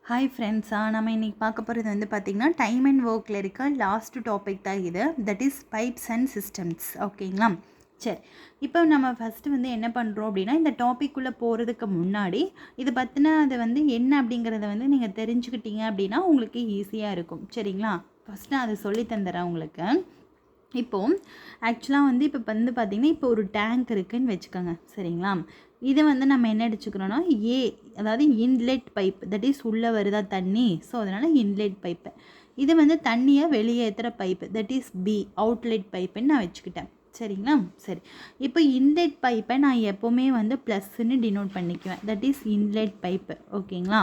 Hi friends, நம்ம இன்றைக்கி பார்க்க போகிறது வந்து பார்த்திங்கன்னா டைம் அண்ட் ஒர்க்கில் இருக்க லாஸ்ட் டாபிக் தான் இது. That is pipes and systems. ஓகேங்களா? சரி, இப்போ நம்ம ஃபஸ்ட்டு வந்து என்ன பண்ணுறோம் அப்படின்னா, இந்த டாப்பிக்குள்ளே போகிறதுக்கு முன்னாடி இது பற்றின அது வந்து என்ன அப்படிங்கிறத வந்து நீங்கள் தெரிஞ்சுக்கிட்டீங்க அப்படின்னா உங்களுக்கு ஈஸியாக இருக்கும். சரிங்களா? ஃபஸ்ட்டு நான் அதை சொல்லி தந்துடுறேன் உங்களுக்கு. இப்போது ஆக்சுவலாக வந்து இப்போ வந்து பார்த்திங்கன்னா இப்போ ஒரு டேங்க் இருக்குதுன்னு வச்சுக்கோங்க. சரிங்களா? இதை வந்து நம்ம என்ன அடிச்சுக்கிறோன்னா அதாவது இன்லெட் பைப், தட் இஸ் உள்ளே வருதா தண்ணி, ஸோ அதனால் இன்லெட் பைப்பு. இது வந்து தண்ணியை வெளியேற்றுற பைப்பு, தட் இஸ் அவுட்லெட் பைப்புன்னு நான் வச்சுக்கிட்டேன். சரிங்களா? சரி, இப்போ இன்லெட் பைப்பை நான் எப்போவுமே வந்து ப்ளஸ்ன்னு டினோட் பண்ணிக்குவேன், தட் இஸ் இன்லெட் பைப்பு. ஓகேங்களா?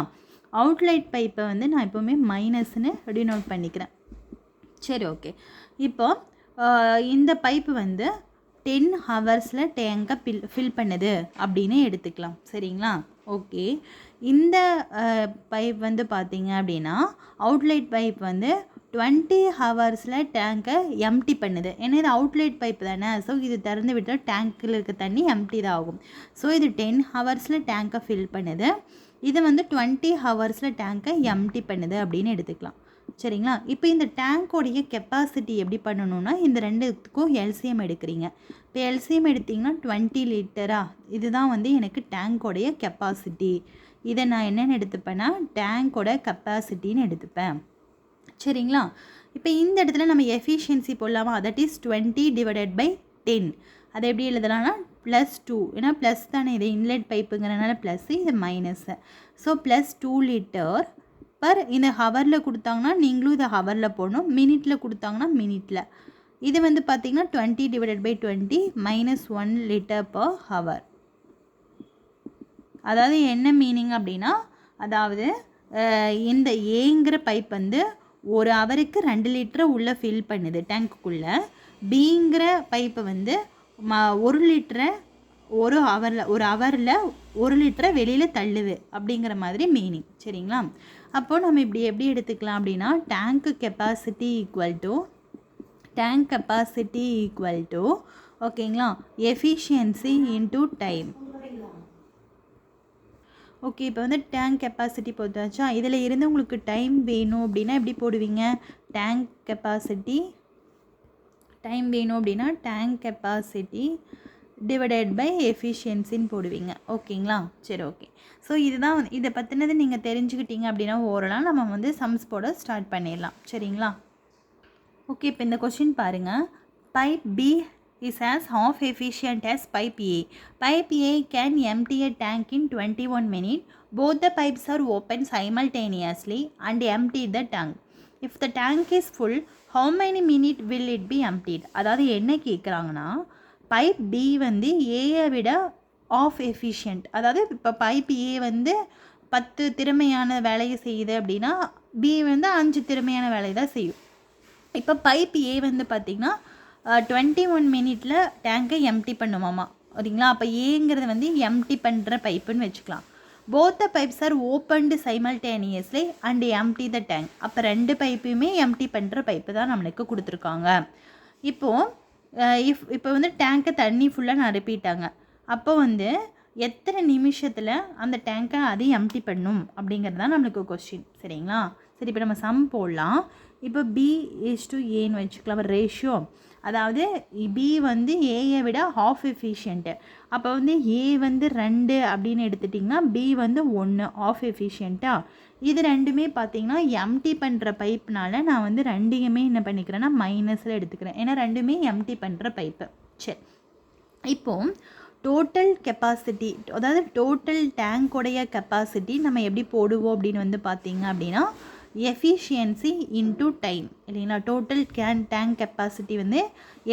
அவுட்லெட் பைப்பை வந்து நான் எப்போவுமே மைனஸ்ன்னு டினோட் பண்ணிக்கிறேன். சரி, ஓகே. இப்போ இந்த பைப்பு வந்து 10 ஹவர்ஸில் டேங்கை ஃபில் பண்ணுது அப்படின்னு எடுத்துக்கலாம். சரிங்களா? ஓகே. இந்த பைப் வந்து பார்த்திங்க அப்படின்னா அவுட்லெட் பைப் வந்து 20 ஹவர்ஸில் டேங்கை எம்டி பண்ணுது. ஏன்னா இது அவுட்லெட் பைப் தானே, ஸோ இது திறந்து விட்டால் டேங்க்கில் இருக்க தண்ணி எம்டி தான் ஆகும். ஸோ இது 10 ஹவர்ஸில் டேங்கை ஃபில் பண்ணுது. இது வந்து 20 ஹவர்ஸில் டேங்கை எம்டி பண்ணுது அப்படின்னு எடுத்துக்கலாம். சரிங்களா? இப்போ இந்த டேங்கோடைய கெப்பாசிட்டி எப்படி பண்ணணும்னா, இந்த ரெண்டுத்துக்கும் எல்சிஎம் எடுக்கிறீங்க. இப்போ எல்சிஎம் எடுத்திங்கன்னா 20 லிட்டரா, இதுதான் வந்து எனக்கு டேங்கோடைய கெப்பாசிட்டி. இதை நான் என்னென்னு எடுத்துப்பேன்னா டேங்கோட கெப்பாசிட்டின்னு எடுத்துப்பேன். சரிங்களா? இப்போ இந்த இடத்துல நம்ம எஃபிஷியன்சி போடலாமா, தட் இஸ் 20 டிவைடட் பை 10. அதை எப்படி எழுதலாம்னா +2, ஏன்னா ப்ளஸ் தானே, இது இன்லெட் பைப்புங்கிறனால ப்ளஸ், இது மைனஸு. ஸோ +2 லிட்டர் பர், இந்த ஹவரில் கொடுத்தாங்கன்னா நீங்களும் இதை ஹவரில் போடணும், மினிட்டில் கொடுத்தாங்கன்னா மினிட்டில். இது வந்து பார்த்திங்கன்னா 20 divided by 20 -1 litre per hour. அதாவது என்ன மீனிங் அப்படின்னா, அதாவது இந்த ஏங்கிற பைப் வந்து ஒரு ஹவருக்கு 2 லிட்டரை உள்ளே ஃபில் பண்ணுது டேங்க்குள்ளே. பிங்கிற பைப்பை வந்து 1 லிட்டரை ஒரு ஹவரில் 1 லிட்டரை வெளியில் தள்ளுது அப்படிங்கிற மாதிரி மீனிங். சரிங்களா? அப்போது நம்ம இப்படி எப்படி எடுத்துக்கலாம் அப்படின்னா, டேங்க் கெப்பாசிட்டி ஈக்குவல் டு ஓகேங்களா, எஃபிஷியன்சி இன்டூ டைம். ஓகே, இப்போ வந்து டேங்க் கெப்பாசிட்டி போட்டாச்சா, இதில் இருந்து உங்களுக்கு டைம் வேணும் அப்படின்னா எப்படி போடுவீங்க, டேங்க் கெப்பாசிட்டி டிவைடட் பை எஃபிஷியன்சின்னு போடுவீங்க. ஓகேங்களா? சரி, ஓகே. ஸோ இதுதான் இதை பற்றினது நீங்கள் தெரிஞ்சுக்கிட்டீங்க அப்படின்னா ஓரளவு நம்ம வந்து சம்ஸ் போட ஸ்டார்ட் பண்ணிடலாம். சரிங்களா? ஓகே, இப்போ இந்த கொஷின் பாருங்கள். Pipe B is as half efficient as pipe A. Pipe A can empty a tank in 21 minutes. Both the pipes are open simultaneously and empty the tank. If the tank is full, how many minutes will it be emptied? அதாவது என்ன கேட்குறாங்கன்னா, pipe B வந்து ஏயை விட of efficient. அதாவது இப்போ pipe ஏ வந்து 10 திறமையான வேலையை செய்யுது அப்படின்னா பி வந்து 5 திறமையான வேலையை தான் செய்யும். இப்போ பைப் ஏ வந்து பார்த்திங்கன்னா 21 மினிட்டில் டேங்கை எம்டி பண்ணுமாமா. சரிங்களா? அப்போ ஏங்கிறது வந்து எம்டி பண்ணுற பைப்புன்னு வச்சுக்கலாம். Both the pipes are opened simultaneously and empty the tank. அப்போ 2 பைப்புமே எம்டி பண்ணுற பைப்பு தான் நம்மளுக்கு கொடுத்துருக்காங்க. இப்போ வந்து டேங்கை தண்ணி ஃபுல்லாக நிரப்பிட்டாங்க. அப்போ வந்து எத்தனை நிமிஷத்தில் அந்த டேங்கை அது எம்டி பண்ணும் அப்படிங்கிறது தான் நம்மளுக்கு கொஸ்டின். சரிங்களா? சரி, இப்போ நம்ம சம் போடலாம். இப்போ B/A வச்சுக்கலாம் ரேஷியோ. அதாவது பி வந்து ஏயை விட ஹாஃப் எஃபிஷியன்ட்டு. அப்போ வந்து ஏ வந்து 2 அப்படின்னு எடுத்துட்டிங்கன்னா பி வந்து 1 ஆஃப் எஃபிஷியண்ட்டாக. இது ரெண்டுமே பார்த்திங்கன்னா எம்டி பண்ணுற பைப்னால நான் வந்து ரெண்டையுமே என்ன பண்ணிக்கிறேன்னா மைனஸில் எடுத்துக்கிறேன், ஏன்னா ரெண்டுமே எம்டி பண்ணுற பைப்பு. சரி, இப்போது டோட்டல் கெப்பாசிட்டி, அதாவது டோட்டல் டேங்கோடைய கெப்பாசிட்டி நம்ம எப்படி போடுவோம் அப்படின்னு வந்து பார்த்திங்க அப்படின்னா எஃபிஷியன்சி இன்டூ டைம். இல்லைங்களா? டோட்டல் டேங்க் கெப்பாசிட்டி வந்து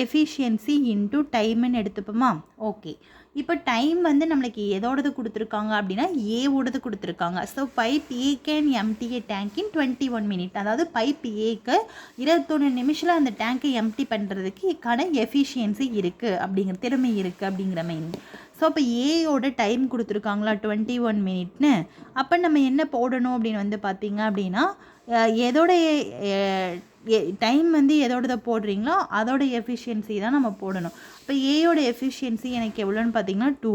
எஃபிஷியன்சி இன்டூ டைம்னு எடுத்துப்போமா? ஓகே. இப்போ டைம் வந்து நம்மளுக்கு எதோடது கொடுத்துருக்காங்க அப்படின்னா ஏவோடது கொடுத்துருக்காங்க. So pipe A can empty a tank in 21 minute. அதாவது பைப் ஏக்கு 21 நிமிஷத்தில் அந்த டேங்கை எம்டி பண்ணுறதுக்கான எஃபிஷியன்சி இருக்குது அப்படிங்கிற திறமை இருக்குது அப்படிங்கிற மெயின். ஸோ அப்போ ஏயோட டைம் கொடுத்துருக்காங்களா 21 மினிட்னு. அப்போ நம்ம என்ன போடணும் அப்படின்னு வந்து பார்த்திங்க அப்படின்னா, எதோட டைம் வந்து எதோட போடுறீங்களோ அதோட எஃபிஷியன்சி தான் நம்ம போடணும். இப்போ ஏயோட எஃபிஷியன்சி எனக்கு எவ்வளோன்னு பார்த்தீங்கன்னா 2.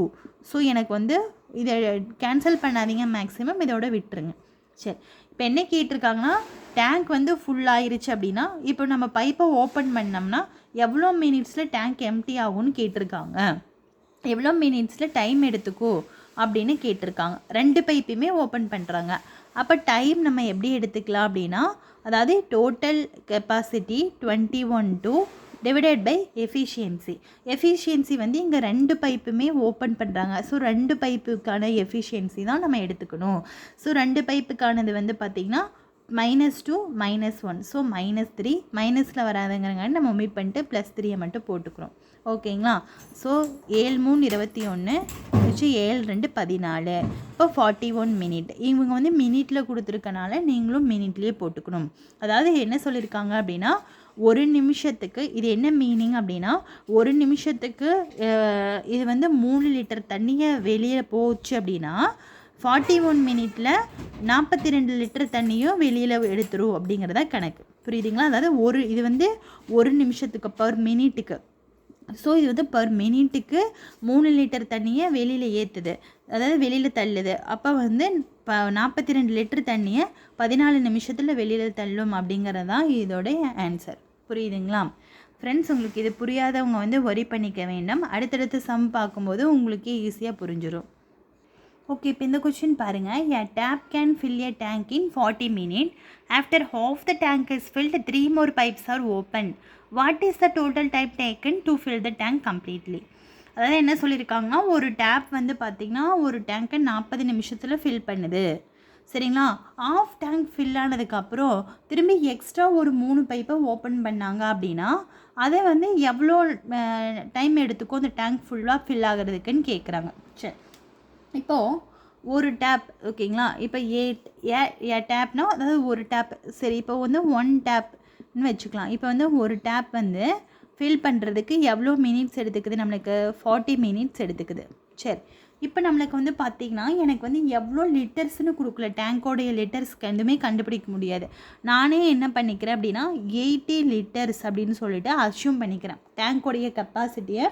ஸோ எனக்கு வந்து இதை கேன்சல் பண்ணாதீங்க, மேக்ஸிமம் இதோட விட்டுருங்க. சரி, இப்போ என்ன கேட்டிருக்காங்கன்னா டேங்க் வந்து ஃபுல் ஆயிருச்சு அப்படின்னா இப்போ நம்ம பைப்பை ஓப்பன் பண்ணோம்னா எவ்வளோ மினிட்ஸில் டேங்க் எம்டி ஆகும்னு கேட்டிருக்காங்க. எவ்வளோ மினிட்ஸில் டைம் எடுத்துக்கோ அப்படின்னு கேட்டிருக்காங்க. 2 பைப்பையுமே ஓப்பன் பண்ணுறாங்க. அப்போ டைம் நம்ம எப்படி எடுத்துக்கலாம் அப்படின்னா, அதாவது total capacity 21 divided by efficiency. Efficiency வந்து இங்கே 2 பைப்புமே ஓப்பன் பண்ணுறாங்க. ஸோ 2 பைப்புக்கான எஃபிஷியன்சி தான் நம்ம எடுத்துக்கணும். ஸோ 2 பைப்புக்கானது வந்து பார்த்திங்கன்னா -2 -1. ஸோ -3 மைனஸில் வராதுங்கிறங்க நம்ம ஒமிட் பண்ணிட்டு +3 மட்டும் போட்டுக்கிறோம். ஓகேங்களா? ஸோ 7 3 21 7 2 14. இப்போ 41 மினிட். இவங்க வந்து மினிட்டில் கொடுத்துருக்கனால நீங்களும் மினிட்லேயே போட்டுக்கணும். அதாவது என்ன சொல்லியிருக்காங்க அப்படின்னா, ஒரு நிமிஷத்துக்கு இது என்ன மீனிங் அப்படின்னா, ஒரு நிமிஷத்துக்கு இது வந்து 3 லிட்டர் தண்ணியை வெளியே போச்சு அப்படின்னா 41 மினிட்டில் 42 லிட்டர் தண்ணியும் வெளியில் எடுத்துரும் அப்படிங்கிறதா கணக்கு. புரியுதுங்களா? அதாவது இது வந்து ஒரு நிமிஷத்துக்கு பர் மினிட்டுக்கு. ஸோ இது வந்து பர் மினிட்டுக்கு 3 லிட்டர் தண்ணியை வெளியில் ஏற்றுது, அதாவது வெளியில் தள்ளுது. அப்போ வந்து 42 லிட்டர் தண்ணியை 14 நிமிஷத்தில் வெளியில் தள்ளும் அப்படிங்கிறது தான் இதோடைய ஆன்சர். புரியுதுங்களா ஃப்ரெண்ட்ஸ்? உங்களுக்கு இது புரியாதவங்க வந்து வரி பண்ணிக்க வேண்டாம். அடுத்தடுத்து சம் பார்க்கும்போது உங்களுக்கே ஈஸியாக புரிஞ்சிடும். ஓகே, இப்போ இந்த கொஸ்டின் பாருங்கள். A tap can fill a tank in 40 minutes. After half the tank is filled, 3 more pipes are opened. What is the total time taken to fill the tank completely? அதாவது என்ன சொல்லியிருக்காங்கன்னா, ஒரு tape வந்து பார்த்திங்கன்னா ஒரு டேங்கை 40 நிமிஷத்தில் ஃபில் பண்ணுது. சரிங்களா? ஆஃப் டேங்க் ஃபில் ஆனதுக்கப்புறம் திரும்பி எக்ஸ்ட்ரா ஒரு 3 பைப்பை ஓப்பன் பண்ணாங்க அப்படின்னா அதை வந்து எவ்வளோ டைம் எடுத்துக்கும் அந்த டேங்க் ஃபுல்லாக ஃபில் ஆகிறதுக்குன்னு கேட்குறாங்க. சரி, இப்போது ஒரு டேப் ஓகேங்களா? இப்போ ஏ டேப்னால் அதாவது ஒரு டேப். சரி, இப்போ வந்து 1 டேப்னு வச்சுக்கலாம். இப்போ வந்து ஒரு டேப் வந்து ஃபில் பண்ணுறதுக்கு எவ்வளோ மினிட்ஸ் எடுத்துக்குது? நம்மளுக்கு 40 மினிட்ஸ் எடுத்துக்குது. சரி, இப்போ நம்மளுக்கு வந்து பார்த்திங்கன்னா எனக்கு வந்து எவ்வளோ லிட்டர்ஸ்னு கொடுக்கல. டேங்கோடைய லிட்டர்ஸ்க்கு எதுவுமே கண்டுபிடிக்க முடியாது. நானே என்ன பண்ணிக்கிறேன் அப்படின்னா 80 லிட்டர்ஸ் அப்படின்னு சொல்லிட்டு அஷ்யூம் பண்ணிக்கிறேன். டேங்கோடைய கெப்பாசிட்டியை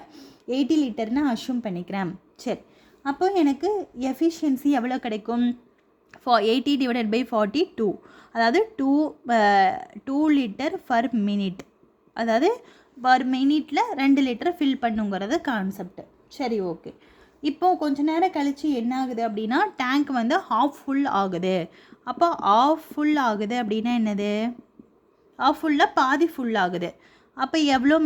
80 லிட்டர்னு அஷ்யூம் பண்ணிக்கிறேன். சரி, அப்போ எனக்கு எஃபிஷியன்சி எவ்வளோ கிடைக்கும்? 80 டிவைடட் பை 42, அதாவது 2 லிட்டர் பர் மினிட். அதாவது பர் மினிட்டில் 2 லிட்டர் ஃபில் பண்ணுங்கிறது கான்செப்ட். சரி, ஓகே. இப்போது கொஞ்ச நேரம் கழித்து என்ன ஆகுது அப்படின்னா டேங்க் வந்து ஹாஃப் ஃபுல் ஆகுது. அப்போ ஆஃப் ஃபுல் ஆகுது அப்படின்னா என்னது? ஆஃப் ஃபுல்லாக பாதி ஃபுல் ஆகுது. அப்போ எவ்வளோ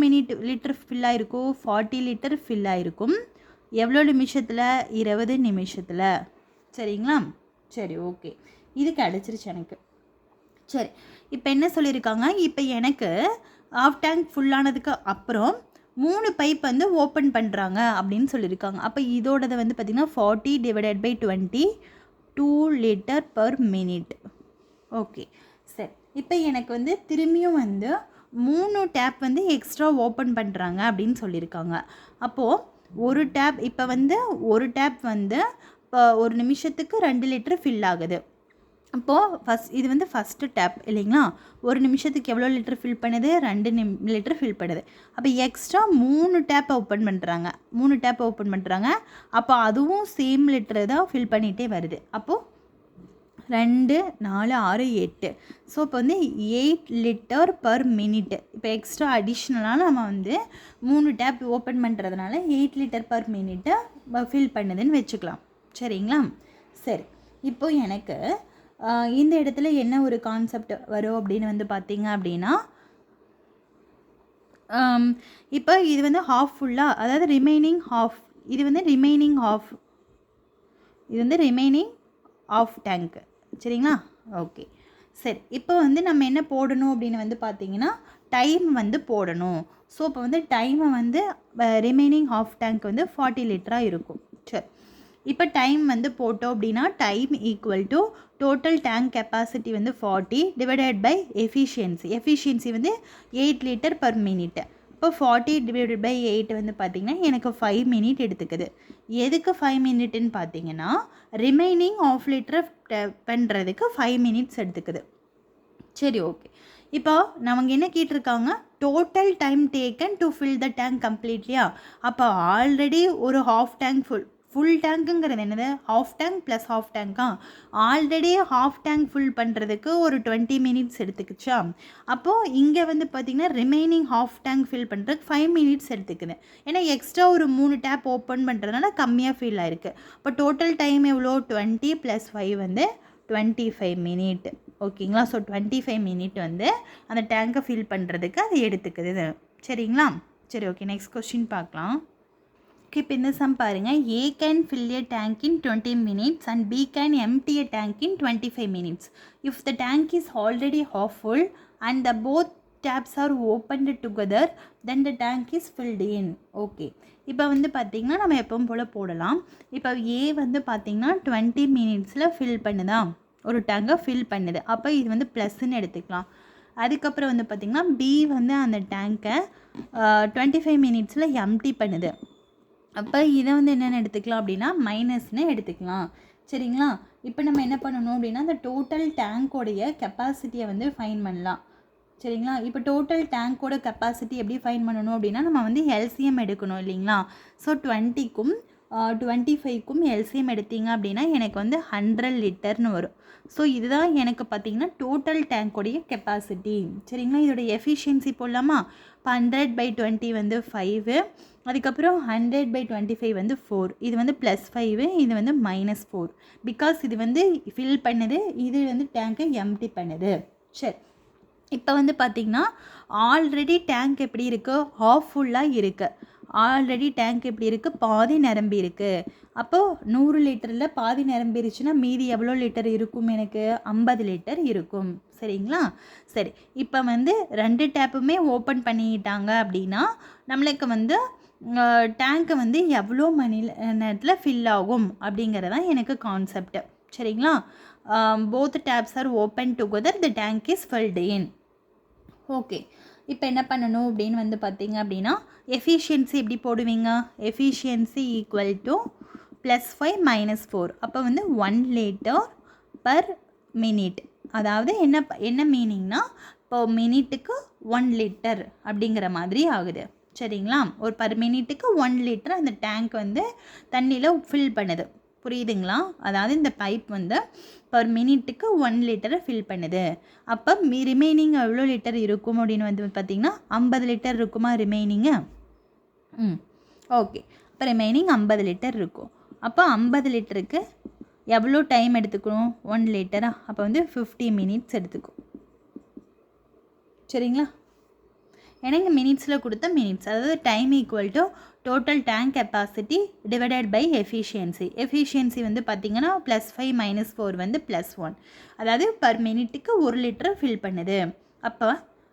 லிட்டர் ஃபில் ஆகிருக்கும்? 40 லிட்டர் ஃபில் ஆகிருக்கும். எவ்வளோ நிமிஷத்தில்? 20 நிமிஷத்தில். சரிங்களா? சரி, ஓகே, இது கிடச்சிருச்சு எனக்கு. சரி, இப்போ என்ன சொல்லியிருக்காங்க, இப்போ எனக்கு ஆஃப் டேங்க் ஃபுல்லானதுக்கு அப்புறம் 3 பைப் வந்து ஓப்பன் பண்ணுறாங்க அப்படின்னு சொல்லியிருக்காங்க. அப்போ இதோடது வந்து பார்த்திங்கன்னா 40 divided by 20, 2 litre per minute. Okay, சரி, இப்போ எனக்கு வந்து திரும்பியும் வந்து 3 டேப் வந்து எக்ஸ்ட்ரா ஓப்பன் பண்ணுறாங்க அப்படின்னு சொல்லியிருக்காங்க. அப்போது ஒரு டேப் இப்போ வந்து ஒரு டேப் வந்து இப்போ ஒரு நிமிஷத்துக்கு 2 லிட்டர் ஃபில் ஆகுது. அப்போது இது வந்து ஃபஸ்ட்டு டேப் இல்லைங்களா? ஒரு நிமிஷத்துக்கு எவ்வளோ லிட்டர் ஃபில் பண்ணுது? 2 லிட்டர் ஃபில் பண்ணுது. அப்போ எக்ஸ்ட்ரா 3 டேப் ஓப்பன் பண்ணுறாங்க. அப்போ அதுவும் சேம் லிட்டரு தான் ஃபில் பண்ணிகிட்டே வருது. அப்போது 2 4 6 8. ஸோ இப்போ வந்து 8 லிட்டர் பர் மினிட். இப்போ எக்ஸ்ட்ரா அடிஷ்னலாக நம்ம வந்து 3 டேப் ஓப்பன் பண்ணுறதுனால 8 லிட்டர் பர் மினிட்டை ஃபில் பண்ணுதுன்னு வச்சுக்கலாம். சரிங்களா? சரி, இப்போ எனக்கு இந்த இடத்துல என்ன ஒரு கான்செப்ட் வரும் அப்படின்னு வந்து பார்த்திங்க அப்படின்னா, இப்போ இது வந்து ஹாஃப் ஃபுல்லாக, அதாவது ரிமைனிங் ஹாஃப், இது வந்து ரிமைனிங் ஆஃப் டேங்க்கு. சரிங்களா? ஓகே, சரி, இப்போ வந்து நம்ம என்ன போடணும் அப்படின்னு வந்து பார்த்திங்கன்னா டைம் வந்து போடணும். ஸோ இப்போ வந்து டைமை வந்து ரிமைனிங் ஹாஃப் டேங்க் வந்து 40 லிட்டராக இருக்கும். சரி, இப்போ டைம் வந்து போட்டோம் அப்படின்னா time equal to total tank capacity வந்து 40 டிவைடட் பை எஃபிஷியன்சி வந்து 8 லிட்டர் பர் மினிட். இப்போ 40 டிவைடட் பை 8 வந்து பார்த்திங்கன்னா எனக்கு 5 மினிட் எடுத்துக்குது. எதுக்கு 5 மினிட்னு பார்த்தீங்கன்னா ரிமைனிங் ஆஃப் லிட்டர் பண்ணுறதுக்கு 5 மினிட்ஸ் எடுத்துக்குது. சரி, ஓகே. இப்போ நமக்கு என்ன கேட்டிருக்காங்க? Total time taken to fill the tank கம்ப்ளீட்லியா? அப்போ ஆல்ரெடி ஒரு ஹாஃப் டேங்க் ஃபுல் டேங்க்குங்கிறது என்னது, ஹாஃப் டேங்க் ப்ளஸ் ஹாஃப் டேங்க்கா. ஆல்ரெடி ஹாஃப் டேங்க் ஃபுல் பண்ணுறதுக்கு ஒரு 20 மினிட்ஸ் எடுத்துக்கிச்சா. அப்போது இங்கே வந்து பார்த்திங்கன்னா ரிமைனிங் ஹாஃப் டேங்க் ஃபில் பண்ணுறதுக்கு 5 மினிட்ஸ் எடுத்துக்குது. ஏன்னா எக்ஸ்ட்ரா ஒரு 3 டேப் ஓப்பன் பண்ணுறதுனால கம்மியாக ஃபில் ஆயிருக்கு. இப்போ டோட்டல் டைம் எவ்வளோ, 20 + 5 வந்து 25 மினிட். ஓகேங்களா. ஸோ 25 மினிட் வந்து அந்த டேங்கை ஃபில் பண்ணுறதுக்கு அது எடுத்துக்குது. சரிங்களா. சரி, ஓகே. நெக்ஸ்ட் கொஸ்டின் பார்க்கலாம். ஓகே, இப்போ இந்த சம் பாருங்கள். A can fill a tank in 20 minutes and B can empty a tank in 25 minutes. If the tank is already half full and the both taps are opened together, then the tank is filled in. Okay, இப்போ வந்து பார்த்திங்கன்னா நம்ம எப்பவும் போல் போடலாம். இப்போ A வந்து பார்த்திங்கன்னா 20 மினிட்ஸில் ஃபில் பண்ணுதா, ஒரு டேங்கை ஃபில் பண்ணுது. அப்போ இது வந்து ப்ளஸ்ன்னு எடுத்துக்கலாம். அதுக்கப்புறம் வந்து பார்த்திங்கன்னா B வந்து அந்த டேங்கை 25 மினிட்ஸில் எம்டி பண்ணுது. அப்போ இதை வந்து என்னென்னு எடுத்துக்கலாம் அப்படின்னா மைனஸ்ன்னு எடுத்துக்கலாம். சரிங்களா. இப்போ நம்ம என்ன பண்ணணும் அப்படின்னா அந்த டோட்டல் டேங்கோடைய கெப்பாசிட்டியை வந்து ஃபைன் பண்ணலாம். சரிங்களா. இப்போ டோட்டல் டேங்கோட கெப்பாசிட்டி எப்படி ஃபைன் பண்ணணும் அப்படின்னா நம்ம வந்து எல்சிஎம் எடுக்கணும் இல்லைங்களா. ஸோ 20க்கும் 25க்கும் எல்சிஎம் எடுத்தீங்க அப்படின்னா எனக்கு வந்து 100 லிட்டர்னு வரும். ஸோ இதுதான் எனக்கு பார்த்திங்கன்னா டோட்டல் டேங்கோடைய கெப்பாசிட்டி. சரிங்களா. இதோடைய எஃபிஷியன்சி போடலாமா. இப்போ 100/20 வந்து 5, அதுக்கப்புறம் 100/25 வந்து 4. இது வந்து +5, இது வந்து -4. பிகாஸ் இது வந்து ஃபில் பண்ணுது, இது வந்து டேங்கை எம்டி பண்ணுது. சரி, இப்போ வந்து பார்த்திங்கன்னா ஆல்ரெடி டேங்க் எப்படி இருக்குது, ஹாஃப் ஃபுல்லாக இருக்குது. ஆல்ரெடி டேங்க் எப்படி இருக்குது, பாதி நிரம்பி இருக்குது. அப்போது 100 லிட்டரில் பாதி நிரம்பிருச்சுன்னா மீதி எவ்வளோ லிட்டர் இருக்கும், எனக்கு 50 லிட்டர் இருக்கும். சரிங்களா. சரி, இப்போ வந்து 2 டேப்புமே ஓப்பன் பண்ணிட்டாங்க அப்படின்னா நம்மளுக்கு வந்து டேங்க்கு வந்து எவ்வளோ மணி நேரத்தில் ஃபில் ஆகும் அப்படிங்கிறதான் எனக்கு கான்செப்ட். சரிங்களா. Both taps are open together, the tank is filled in. Okay, இப்போ என்ன பண்ணணும் அப்படின்னு வந்து பார்த்திங்க அப்படின்னா எஃபிஷியன்சி எப்படி போடுவீங்க, எஃபிஷியன்சி ஈக்குவல் டு +5 - 4. அப்போ வந்து 1 லிட்டர் பர் மினிட். அதாவது என்ன மீனிங்னா இப்போ மினிட்டுக்கு 1 லிட்டர் அப்படிங்கிற மாதிரி ஆகுது. சரிங்களா. ஒரு பர் மினிட்டுக்கு 1 லிட்டர் அந்த டேங்க் வந்து தண்ணியில் ஃபில் பண்ணுது. புரியுதுங்களா. அதாவது இந்த பைப் வந்து பர் மினிட்டுக்கு 1 லிட்டரை ஃபில் பண்ணுது. அப்போ ரிமைனிங் எவ்வளோ லிட்டர் இருக்கும் அப்படின்னு வந்து பார்த்திங்கன்னா 50 லிட்டர் இருக்குமா ரிமைனிங்கு. ஓகே, இப்போ ரிமைனிங் 50 லிட்டர் இருக்கும். அப்போ 50 லிட்டருக்கு எவ்வளோ டைம் எடுத்துக்கணும், 1 லிட்டரா. அப்போ வந்து 50 மினிட்ஸ் எடுத்துக்கும். சரிங்களா. ஏன்னா இங்கே மினிட்ஸில் கொடுத்த மினிட்ஸ், அதாவது time equal to total tank capacity divided by efficiency. Efficiency வந்து பார்த்திங்கன்னா +5 - 4 வந்து +1. அதாவது பர் மினிட்டுக்கு 1 லிட்டர் ஃபில் பண்ணுது. அப்போ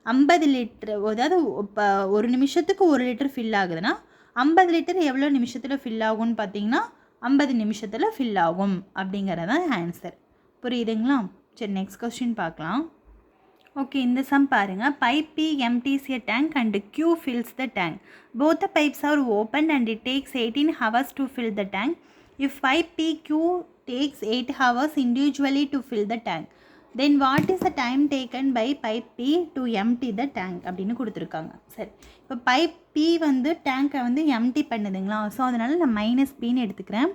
50 லிட்டர், அதாவது இப்போ 1 நிமிஷத்துக்கு 1 லிட்டர் ஃபில் ஆகுதுன்னா 50 லிட்டர் எவ்வளோ நிமிஷத்தில் ஃபில் ஆகும்னு பார்த்திங்கன்னா 50 நிமிஷத்தில் ஃபில் ஆகும் அப்படிங்கிறதான் ஆன்சர். புரியுதுங்களா. சரி, நெக்ஸ்ட் கொஸ்டின் பார்க்கலாம். ஓகே, இந்த சம் பாருங்கள். Pipe P empties a tank and Q fills the tank. Both the pipes are opened and it takes 18 hours to fill the tank. If pipe PQ takes 8 hours individually to fill the tank, then what is the time taken by pipe P to empty the tank அப்படின்னு கொடுத்துருக்காங்க. சரி, இப்போ pipe P வந்து டேங்கை வந்து empty பண்ணுதுங்களா. So அதனால் நான் -Pன்னு எடுத்துக்கிறேன்.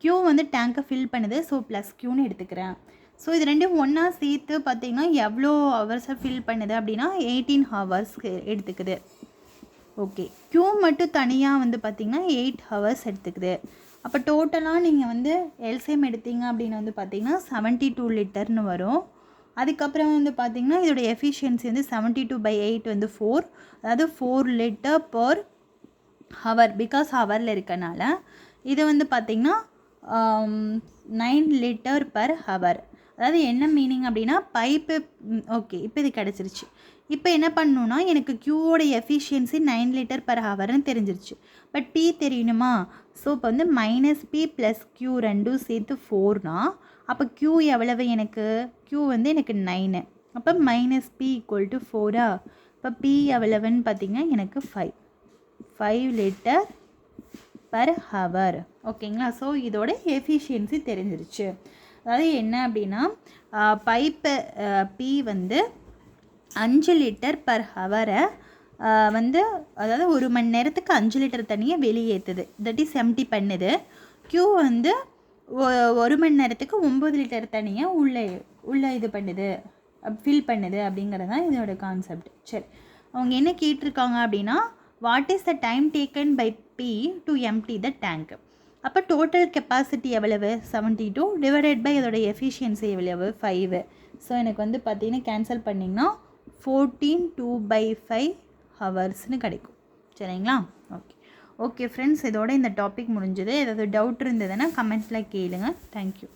Q வந்து டேங்கை ஃபில் பண்ணுது, ஸோ +Qன்னு எடுத்துக்கிறேன். ஸோ இது ரெண்டும் ஒன்றா சேர்த்து பார்த்திங்கன்னா எவ்வளோ ஹவர்ஸை ஃபில் பண்ணுது அப்படின்னா 18 ஹவர்ஸ்க்கு எடுத்துக்குது. ஓகே, க்யூ மட்டும் தனியாக வந்து பார்த்திங்கன்னா 8 ஹவர்ஸ் எடுத்துக்குது. அப்போ டோட்டலாக நீங்கள் வந்து எல்சிஎம் எடுத்தீங்க அப்படின்னு வந்து பார்த்திங்கன்னா 72 லிட்டர்னு வரும். அதுக்கப்புறம் வந்து பார்த்திங்கன்னா இதோடைய எஃபிஷியன்சி வந்து 72/8 வந்து 4, அதாவது 4 லிட்டர் பர் ஹவர். பிகாஸ் ஹவரில் இருக்கனால இது வந்து பார்த்திங்கன்னா 9 லிட்டர் பர் ஹவர். அதாவது என்ன மீனிங் அப்படின்னா பைப்பு. ஓகே, இப்போ இது கிடச்சிருச்சு. இப்போ என்ன பண்ணணுன்னா எனக்கு க்யூவோட எஃபிஷியன்சி 9 லிட்டர் பர் ஹவர்னு தெரிஞ்சிருச்சு. பட் P தெரியணுமா. ஸோ இப்போ வந்து -P + Q ரெண்டும் சேர்த்து 4னா அப்போ Q எவ்வளவு, எனக்கு Q வந்து எனக்கு 9. அப்போ -P = 4. இப்போ P எவ்வளவுன்னு பார்த்திங்கன்னா எனக்கு 5 லிட்டர் பர் ஹவர். ஓகேங்களா. ஸோ இதோட எஃபிஷியன்சி தெரிஞ்சிருச்சு. அதாவது என்ன அப்படின்னா பைப்பு P வந்து 5 லிட்டர் பர் ஹவரை வந்து, அதாவது 1 மணி நேரத்துக்கு 5 லிட்டர் தண்ணியை வெளியேற்றுது. தட் இஸ் எம்டி பண்ணுது. க்யூ வந்து 1 மணி நேரத்துக்கு 9 லிட்டர் தண்ணியை உள்ளே இது பண்ணுது, ஃபில் பண்ணுது அப்படிங்கிறது தான் இதோட கான்செப்ட். சரி, அவங்க என்ன கேட்டிருக்காங்க அப்படின்னா, what is the time taken by B to empty the tank. அப்போ டோட்டல் கெப்பாசிட்டி எவ்வளவு 72 டிவைடட் பை அதோட எஃபிஷியன்சி எவ்வளவு 5. ஸோ எனக்கு வந்து பார்த்தீங்கன்னா கேன்சல் பண்ணிங்கன்னா 14/2/5 ஹவர்ஸ்னு கிடைக்கும். சரிங்களா? ஓகே ஃப்ரெண்ட்ஸ், இதோட இந்த டாபிக் முடிஞ்சது. ஏதாவது டவுட் இருந்ததுன்னா கமெண்ட்டில் கேளுங்க. தேங்க்யூ.